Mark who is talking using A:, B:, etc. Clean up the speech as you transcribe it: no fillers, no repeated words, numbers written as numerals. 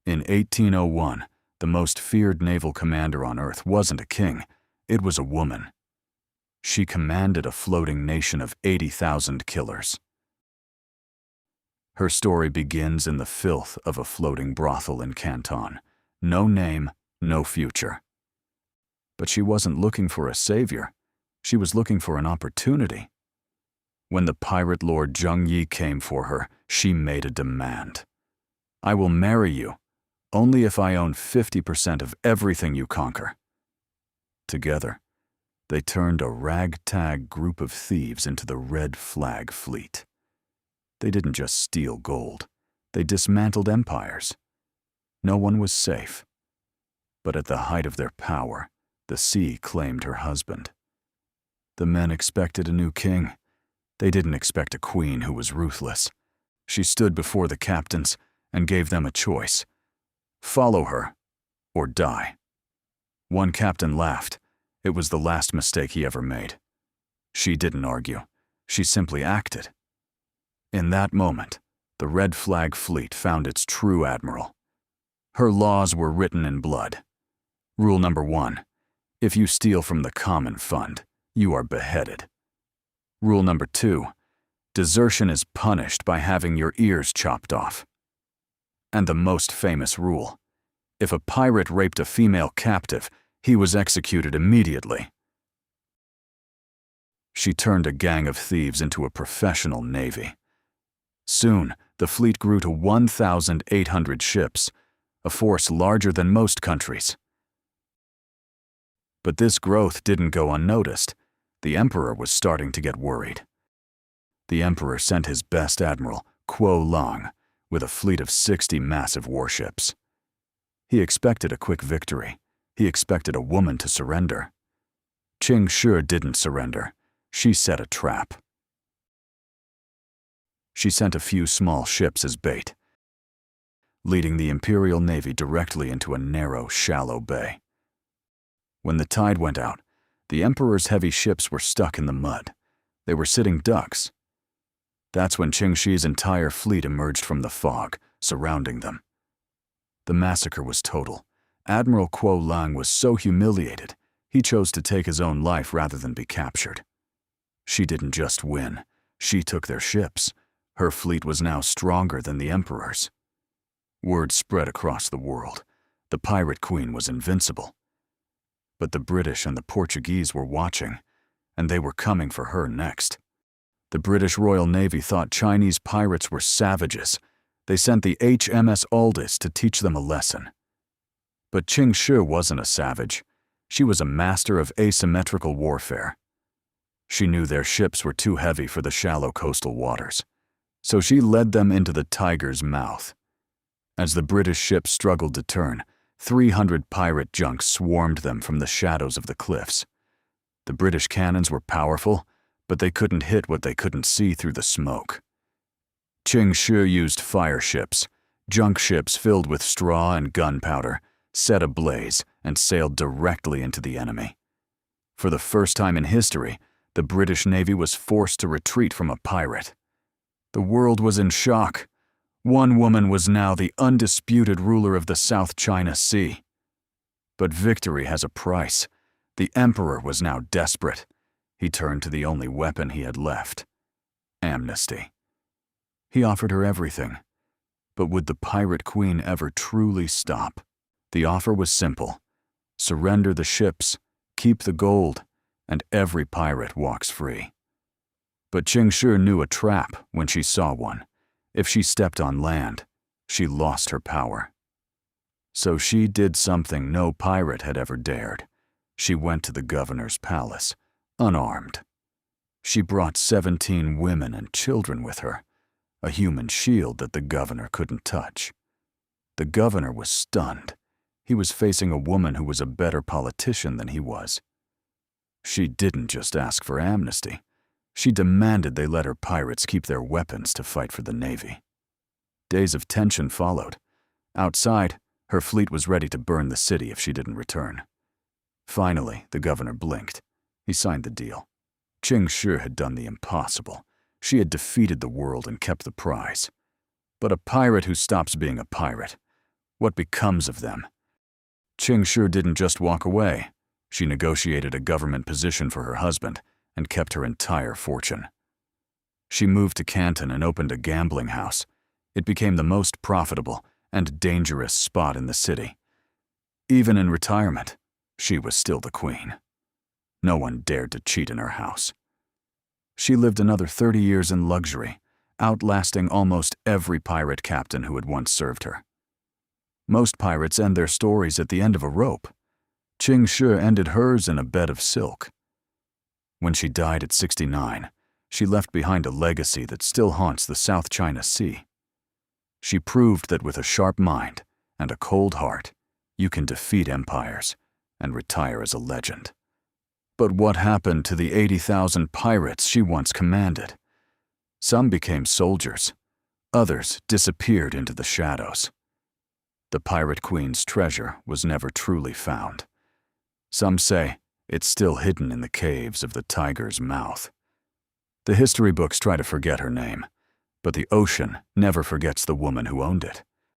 A: In 1801, the most feared naval commander on Earth wasn't a king, it was a woman. She commanded a floating nation of 80,000 killers. Her story begins in the filth of a floating brothel in Canton. No name, no future. But she wasn't looking for a savior. She was looking for an opportunity. When the pirate lord Ching Shih came for her, she made a demand. "I will marry you, only if I own 50% of everything you conquer." Together, they turned a ragtag group of thieves into the Red Flag Fleet. They didn't just steal gold, they dismantled empires. No one was safe. But at the height of their power, the sea claimed her husband. The men expected a new king. They didn't expect a queen who was ruthless. She stood before the captains and gave them a choice: follow her or die. One captain laughed. It was the last mistake he ever made. She didn't argue. She simply acted. In that moment, the Red Flag Fleet found its true admiral. Her laws were written in blood. Rule number 1, if you steal from the common fund, you are beheaded. Rule number 2, desertion is punished by having your ears chopped off. And the most famous rule, if a pirate raped a female captive, he was executed immediately. She turned a gang of thieves into a professional navy. Soon, the fleet grew to 1,800 ships, a force larger than most countries. But this growth didn't go unnoticed. The emperor was starting to get worried. The emperor sent his best admiral, Kuo Long, with a fleet of 60 massive warships. He expected a quick victory. He expected a woman to surrender. Ching Shih didn't surrender. She set a trap. She sent a few small ships as bait, leading the Imperial Navy directly into a narrow, shallow bay. When the tide went out, the emperor's heavy ships were stuck in the mud. They were sitting ducks. That's when Ching Shih's entire fleet emerged from the fog, surrounding them. The massacre was total. Admiral Kuo Long was so humiliated, he chose to take his own life rather than be captured. She didn't just win, she took their ships. Her fleet was now stronger than the emperor's. Word spread across the world. The pirate queen was invincible. But the British and the Portuguese were watching, and they were coming for her next. The British Royal Navy thought Chinese pirates were savages. They sent the HMS Aldous to teach them a lesson. But Ching Shih wasn't a savage. She was a master of asymmetrical warfare. She knew their ships were too heavy for the shallow coastal waters, so she led them into the tiger's mouth. As the British ships struggled to turn, 300 pirate junks swarmed them from the shadows of the cliffs. The British cannons were powerful, but they couldn't hit what they couldn't see through the smoke. Ching Shih used fire ships, junk ships filled with straw and gunpowder, set ablaze, and sailed directly into the enemy. For the first time in history, the British Navy was forced to retreat from a pirate. The world was in shock. One woman was now the undisputed ruler of the South China Sea. But victory has a price. The emperor was now desperate. He turned to the only weapon he had left: amnesty. He offered her everything. But would the pirate queen ever truly stop? The offer was simple: surrender the ships, keep the gold, and every pirate walks free. But Ching Shih knew a trap when she saw one. If she stepped on land, she lost her power. So she did something no pirate had ever dared. She went to the governor's palace, unarmed. She brought 17 women and children with her, a human shield that the governor couldn't touch. The governor was stunned. He was facing a woman who was a better politician than he was. She didn't just ask for amnesty. She demanded they let her pirates keep their weapons to fight for the Navy. Days of tension followed. Outside, her fleet was ready to burn the city if she didn't return. Finally, the governor blinked. He signed the deal. Ching Shih had done the impossible. She had defeated the world and kept the prize. But a pirate who stops being a pirate, What becomes of them? Ching Shih didn't just walk away. She negotiated a government position for her husband and kept her entire fortune. She moved to Canton and opened a gambling house. It became the most profitable and dangerous spot in the city. Even in retirement, she was still the queen. No one dared to cheat in her house. She lived another 30 years in luxury, outlasting almost every pirate captain who had once served her. Most pirates end their stories at the end of a rope. Ching Shih ended hers in a bed of silk. When she died at 69, she left behind a legacy that still haunts the South China Sea. She proved that with a sharp mind and a cold heart, you can defeat empires and retire as a legend. But what happened to the 80,000 pirates she once commanded? Some became soldiers. Others disappeared into the shadows. The Pirate Queen's treasure was never truly found. Some say it's still hidden in the caves of the tiger's mouth. The history books try to forget her name, but the ocean never forgets the woman who owned it.